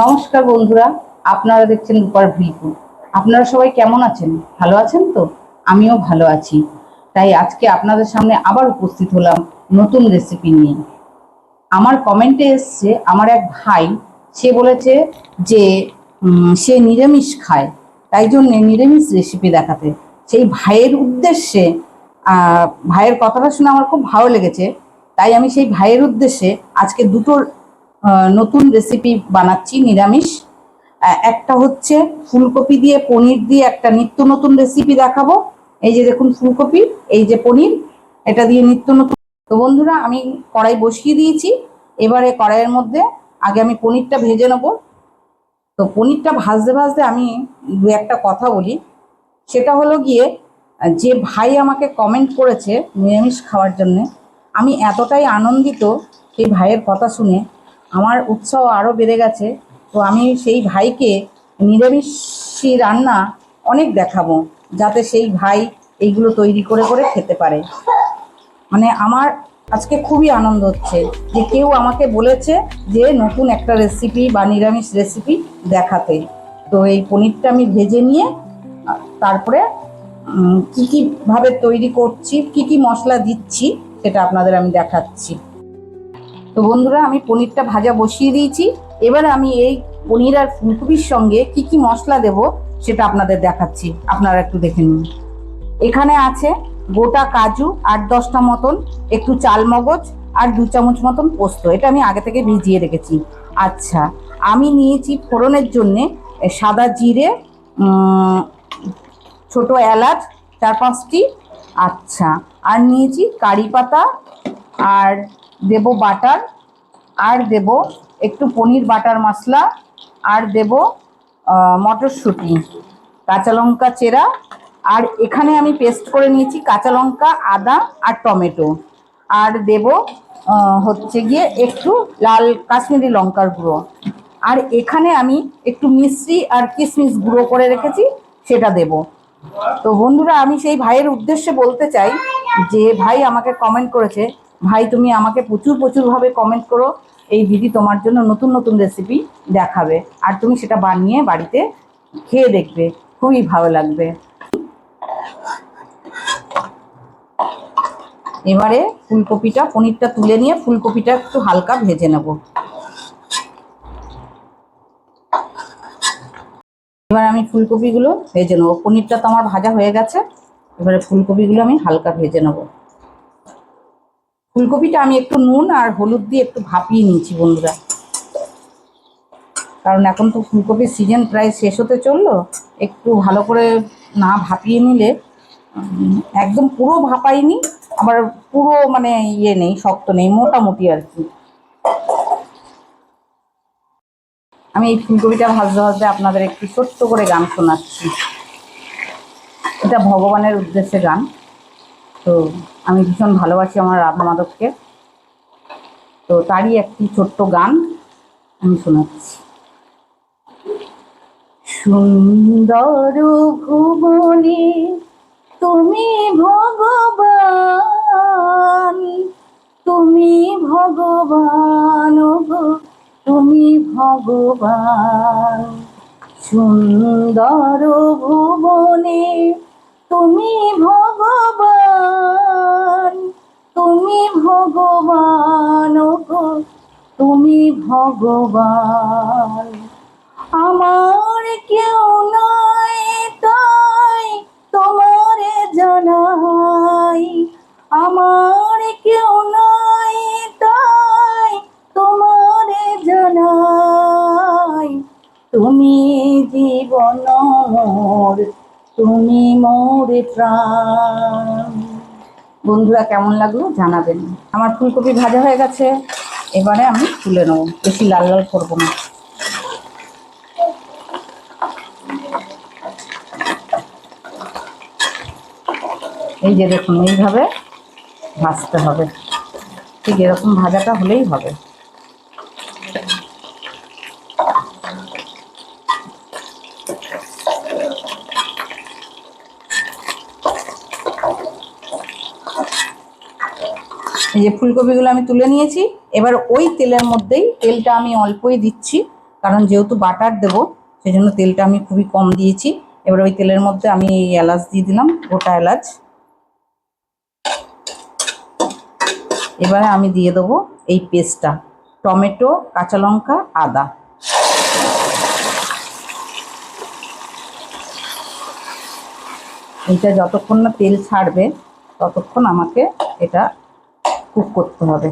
নমস্কার বন্ধুরা, আপনারা দেখছেন রূপার ভিলপুর। আপনারা সবাই কেমন আছেন? ভালো আছেন তো? আমিও ভালো আছি। তাই আজকে আপনাদের সামনে আবার উপস্থিত হলাম নতুন রেসিপি নিয়ে। আমার কমেন্টে এসছে আমার এক ভাই, সে বলেছে যে সে নিরামিষ খায়, তাই জন্যে নিরামিষ রেসিপি দেখাতে। সেই ভাইয়ের উদ্দেশ্যে ভাইয়ের কথাটা শুনে আমার খুব ভালো লেগেছে, তাই আমি সেই ভাইয়ের উদ্দেশ্যে আজকে দুটো নতুন রেসিপি বানাচ্ছি নিরামিষ। একটা হচ্ছে ফুলকপি দিয়ে পনির দিয়ে একটা নিত্য নতুন রেসিপি দেখাবো। এই যে দেখুন ফুলকপি, এই যে পনির, এটা দিয়ে নিত্য নতুন। তো বন্ধুরা, আমি কড়াই বসিয়ে দিয়েছি। এবারে কড়াইয়ের মধ্যে আগে আমি পনিরটা ভেজে নেব। তো পনিরটা ভাজতে ভাজতে আমি দু একটা কথা বলি। সেটা হলো গিয়ে, যে ভাই আমাকে কমেন্ট করেছে নিরামিষ খাওয়ার জন্যে, আমি এতটাই আনন্দিত সেই ভাইয়ের কথা শুনে, আমার উৎসাহ আরও বেড়ে গেছে। তো আমি সেই ভাইকে নিরামিষী রান্না অনেক দেখাবো, যাতে সেই ভাই এইগুলো তৈরি করে করে খেতে পারে। মানে আমার আজকে খুবই আনন্দ হচ্ছে যে কেউ আমাকে বলেছে যে নতুন একটা রেসিপি বা নিরামিষ রেসিপি দেখাতে। তো এই পনিরটা আমি ভেজে নিয়ে তারপরে কি কি ভাবে তৈরি করছি, কি কি মশলা দিচ্ছি, সেটা আপনাদের আমি দেখাচ্ছি। তো বন্ধুরা, আমি পনিরটা ভাজা বসিয়ে দিয়েছি। এবার আমি এই পনির আর ফুলকপির সঙ্গে কি কি মশলা দেব সেটা আপনাদের দেখাচ্ছি, আপনারা একটু দেখে নিন। এখানে আছে গোটা কাজু 8-10টা মতন, একটু চালমগজ আর 2 চামচ মতন পোস্ত, এটা আমি আগে থেকে ভিজিয়ে রেখেছি। আচ্ছা, আমি নিয়েছি ফোড়নের জন্যে সাদা জিরে, ছোট এলাচ 4-5টি। আচ্ছা, আর নিয়েছি কারি পাতা, আর দেব বাটার, আর দেব একটু পনির বাটার মশলা, আর দেব মটরশুঁটি, কাঁচা লঙ্কা চেরা, আর এখানে আমি পেস্ট করে নিয়েছি কাঁচা লঙ্কা, আদা আর টমেটো, আর দেব হচ্ছে গিয়ে একটু লাল কাশ্মীরি লঙ্কার গুঁড়ো, আর এখানে আমি একটু মিশ্রি আর কিশমিশ গুঁড়ো করে রেখেছি, সেটা দেব। তো বন্ধুরা, আমি সেই ভাইয়ের উদ্দেশ্যে বলতে চাই যে ভাই আমাকে কমেন্ট করেছে, ভাই তুমি আমাকে প্রচুর প্রচুরভাবে কমেন্ট করো, এই দিদি তোমার জন্য নতুন নতুন রেসিপি দেখাবে, আর তুমি সেটা বানিয়ে বাড়িতে খেয়ে দেখবে, খুবই ভালো লাগবে। এবারে ফুলকপিটা, পনিরটা তুলে নিয়ে ফুলকপিটা একটু হালকা ভেজে নেব। এবার আমি ফুলকপিগুলো ভেজে নেবো। পনিরটা তো আমার ভাজা হয়ে গেছে, এবারে ফুলকপিগুলো আমি হালকা ভেজে নেব। ফুলকপিটা আমি একটু নুন আর হলুদ দিয়ে একটু ভাপিয়ে নিয়েছি বন্ধুরা, কারণ এখন তো ফুলকপির সিজন প্রায় শেষ হতে চললো। একটু ভালো করে না ভাপিয়ে নিলে, একদম পুরো ভাপাইনি, আবার পুরো মানে ইয়ে নেই, শক্ত নেই, মোটামুটি আর কি। আমি এই ফুলকপিটা ভাজতে ভাজতে আপনাদের একটু ছোট্ট করে গান শোনাচ্ছি। এটা ভগবানের উদ্দেশ্যে গান। তো আমি ভীষণ ভালোবাসি আমার রাধা মাধবকে, তো তারই একটি ছোট্ট গান আমি শোনাচ্ছি। সুন্দর ভুবনে তুমি ভগবান, তুমি ভগবান গো, তুমি ভগবান। সুন্দর ভুবনে তুমি ভগবান, তুমি ভগবান গো, তুমি ভগবান। আমার কেউ নয় তাই তোমারে জানাই, আমার কেউ নয় তাই তোমারে জানাই, তুমি জীবন মোর, তুমি মোর প্রাণ। বন্ধুরা, কেমন লাগলো জানাবেন। আমার ফুলকপি ভাজা হয়ে গেছে, এবারে আমি তুলে নেবো, বেশি লাল লাল করবো না। এই যে দেখুন, এইভাবে ভাজতে হবে, ঠিক এরকম ভাজাটা হলেই হবে। এই যে ফুলকপিগুলো আমি তুলে নিয়েছি, এবার ওই তেলের মধ্যেই, তেলটা আমি অল্পই দিচ্ছি, কারণ যেহেতু বাটার দেবো সেই জন্য তেলটা আমি খুবই কম দিয়েছি। এবার ওই তেলের মধ্যে আমি এই এলাচ দিয়ে দিলাম, গোটা এলাচ। এবারে আমি দিয়ে দেবো এই পেস্টটা, টমেটো, কাঁচা লঙ্কা, আদা। এইটা যতক্ষণ না তেল ছাড়বে ততক্ষণ আমাকে এটা কুক করতে হবে।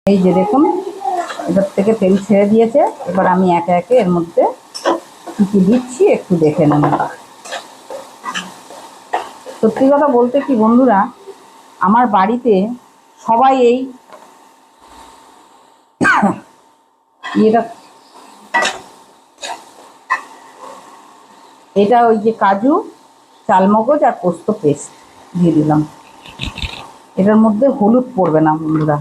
এই যে দেখুন, এটার থেকে তেল ছেড়ে দিয়েছে। এবার আমি একে একে এর মধ্যে কী কী দিচ্ছি একটু দেখে নেব। সত্যি কথা বলতে কি বন্ধুরা, আমার বাড়িতে সবাই এই এটা ওই যে কাজু, চালমগজ আর পোস্ত পেস্ট দিয়ে দিলাম। এটার মধ্যে হলুদ পড়বে না বন্ধুরা।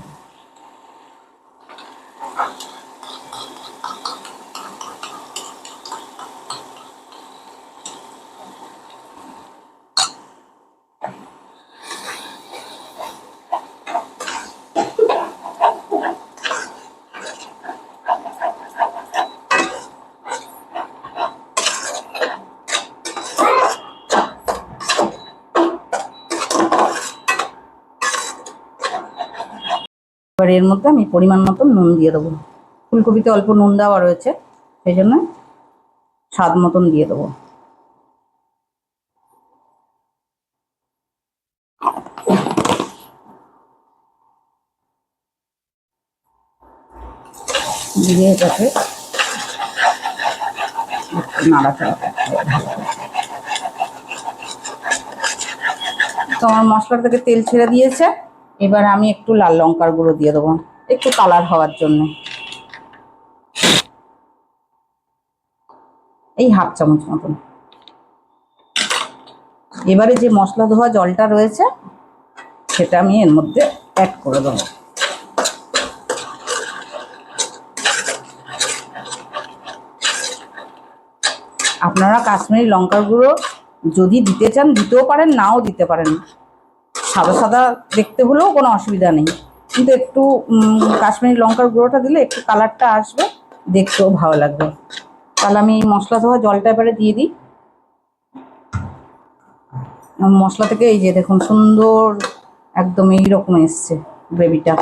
এবার এর মধ্যে আমি পরিমাণ মতো নুন দিয়ে দেবো। ফুলকপিতে অল্প নুন দেওয়া রয়েছে, সেই জন্য স্বাদ মতন দিয়ে দেবো। দিয়ে এটাকে নাড়াচাড়া করতে হবে। তো আমার মশলা থেকে তেল ছেড়ে দিয়েছে। এবার আমি একটু লাল লঙ্কার গুঁড়ো দিয়ে দেবো, একটু কালার হওয়ার জন্য। এই হাফ চামচ মতন। এবারে যে মশলা ধোয়া জলটা রয়েছে সেটা আমি এর মধ্যে অ্যাড করে দেবো। আপনারা কাশ্মীরি লঙ্কার গুঁড়ো যদি দিতে চান দিতেও পারেন, নাও দিতে পারেন। সাদা সাদা দেখতে হলেও কোনো অসুবিধা নেই, কিন্তু একটু কাশ্মীরি লঙ্কার গুঁড়োটা দিলে একটু কালারটা আসবে, দেখতেও ভালো লাগবে। তাহলে আমি মশলা ধোয়া জলটা এবারে দিয়ে দিই। মশলা থেকে এই যে দেখুন সুন্দর একদম এইরকম এসছে গ্রেভিটা,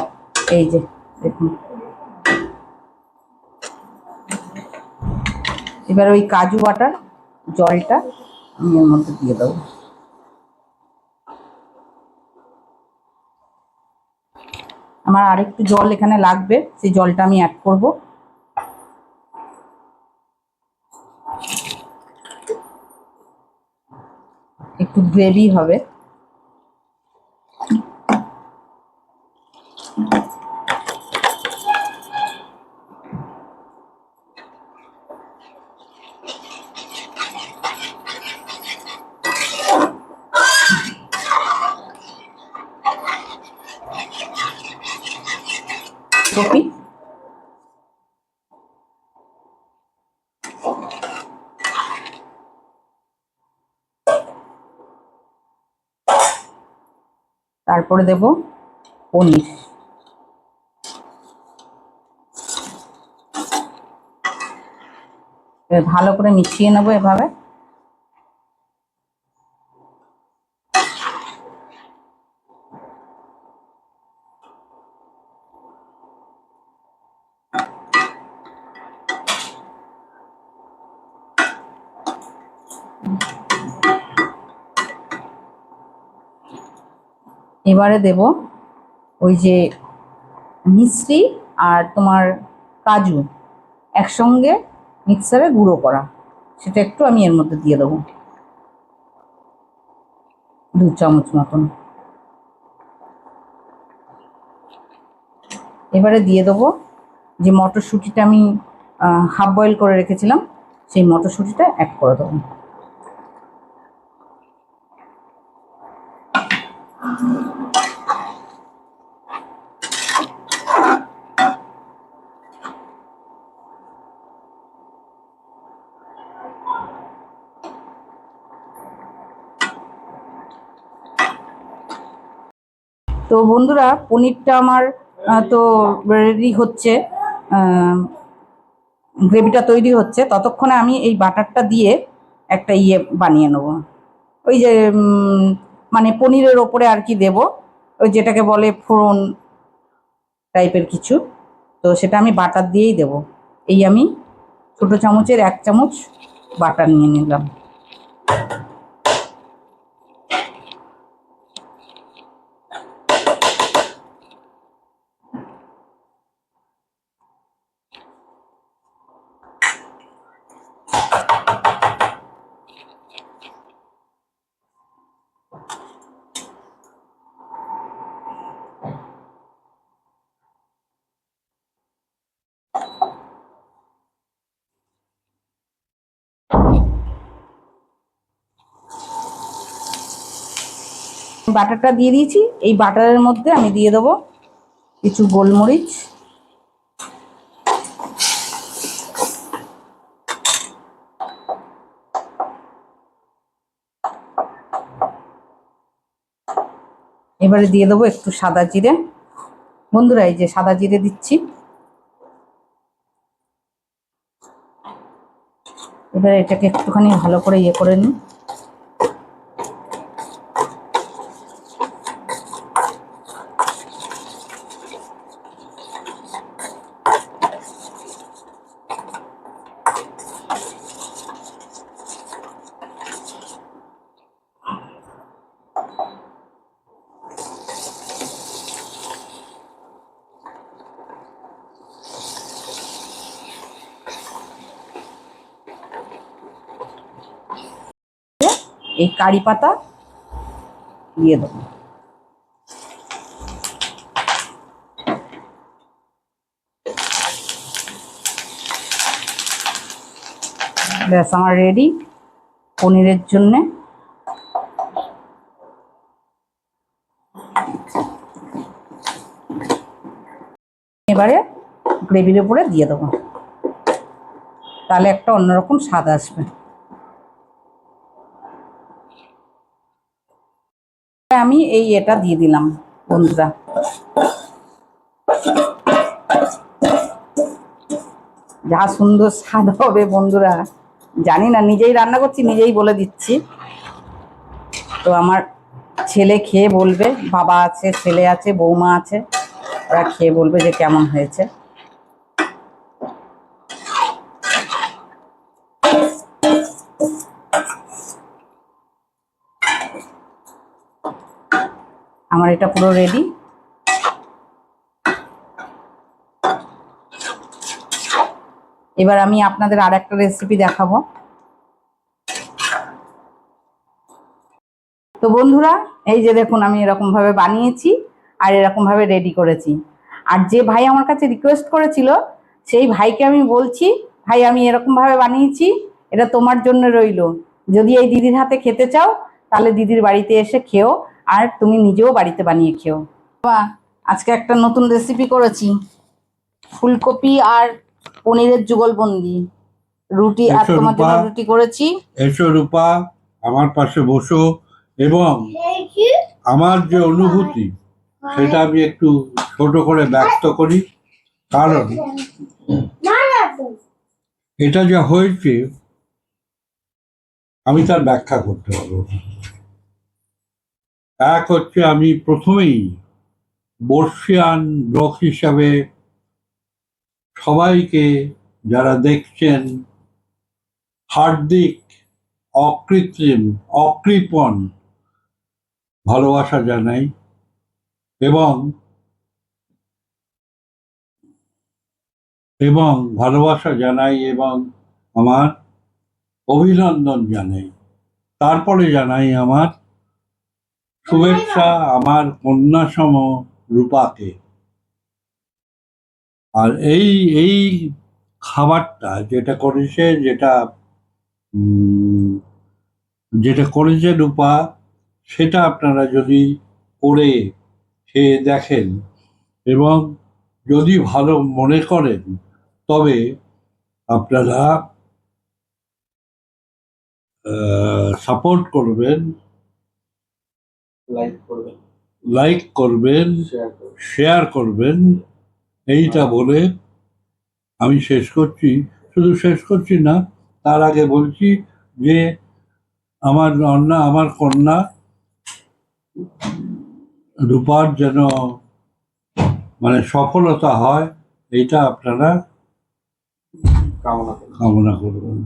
এই যে দেখুন। এবার ওই কাজু বাটার জলটা আমি এর মধ্যে দিয়ে দেবো। আমার আরেকটু জল এখানে লাগবে, সেই জলটা আমি অ্যাড করব। একটু গ্রেভি হবে। কপি তারপরে দেব পনির। ভালো করে মিশিয়ে নেবো এভাবে। এবারে দেব ওই যে মিশ্রি আর তোমার কাজু একসঙ্গে মিক্সারে গুঁড়ো করা, সেটা একটু আমি এর মধ্যে দিয়ে দেবো, 2 চামচ মতন। এবারে দিয়ে দেবো যে মটরশুঁটিটা আমি হাফ বয়েল করে রেখেছিলাম, সেই মটরশুঁটিটা অ্যাড করে দেবো। তো বন্ধুরা, পনিরটা আমার তো রেডি হচ্ছে, গ্রেভিটা তৈরি হচ্ছে। ততক্ষণে আমি এই বাটারটা দিয়ে একটা বানিয়ে নেব, ওই যে মানে পনিরের ওপরে আর কি দেব, ওই যেটাকে বলে ফোড়ন টাইপের কিছু। তো সেটা আমি বাটার দিয়েই দেব। এই আমি ছোটো চামচের 1 চামচ বাটার নিয়ে নিলাম। বাটারটা দিয়ে দিয়েছি। এই বাটারের মধ্যে আমি দিয়ে দেবো কিছু গোলমরিচ, এবারে দিয়ে দেবো একটু সাদা জিরে। বন্ধুরা, এই যে সাদা জিরে দিচ্ছি। এবারে এটাকে একটুখানি ভালো করে করে নিই। এই কারি পাতা দিয়ে দেবো। ব্যাস, আমার রেডি পনিরের জন্যে। এবারে গ্রেভির উপরে দিয়ে দেবো, তাহলে একটা অন্যরকম স্বাদ আসবে। আমি এটা দিয়ে দিলাম বন্ধুরা। যা সুন্দর স্বাদ হবে বন্ধুরা, জানি না, নিজেই রান্না করছি, নিজেই বলে দিচ্ছি। তো আমার ছেলে খেয়ে বলবে, বাবা আছে, ছেলে আছে, বৌমা আছে, ওরা খেয়ে বলবে যে কেমন হয়েছে। আমার এটা পুরো রেডি। এবার আমি আপনাদের আর একটা রেসিপি দেখাবো। তো বন্ধুরা, এই যে দেখুন, আমি এরকমভাবে বানিয়েছি আর এরকমভাবে রেডি করেছি। আর যে ভাই আমার কাছে রিকোয়েস্ট করেছিল, সেই ভাইকে আমি বলছি, ভাই আমি এরকমভাবে বানিয়েছি, এটা তোমার জন্য রইলো। যদি এই দিদির হাতে খেতে চাও, তাহলে দিদির বাড়িতে এসে খেও, আর তুমি নিজেও বাড়িতে বানিয়ে খেও। বাবা, আজকে একটা নতুন রেসিপি করেছি, ফুলকপি আর পনিরের যুগলবন্দি রুটি। আর তোমার জন্য রুটি করেছি। এসো রূপা, আমার পাশে বসো, এবং আমার যে অনুভূতি সেটা আমি একটু ছোট করে ব্যক্ত করি। কারণ এটা যা হয়েছে আমি তার ব্যাখ্যা করতে পারবো না। এক হচ্ছে, আমি প্রথমেই বর্ষিয়ান লোক হিসাবে সবাইকে, যারা দেখছেন, হার্দিক, অকৃত্রিম, অকৃপণ ভালোবাসা জানাই, এবং ভালোবাসা জানাই, এবং আমার অভিনন্দন জানাই। তারপরে জানাই আমার শুভেচ্ছা আমার কন্যাসম রূপাকে। আর এই এই খাবারটা যেটা করেছে, যেটা করেছে রূপা, সেটা আপনারা যদি করে খেয়ে দেখেন এবং যদি ভালো মনে করেন তবে আপনারা সাপোর্ট করবেন, লাইক করবেন, শেয়ার করবেন। এইটা বলে আমি শেষ করছি। শুধু শেষ করছি না, তার আগে বলছি যে আমার কন্যা রূপার যেন মানে সফলতা হয়, এইটা আপনারা কামনা করবেন।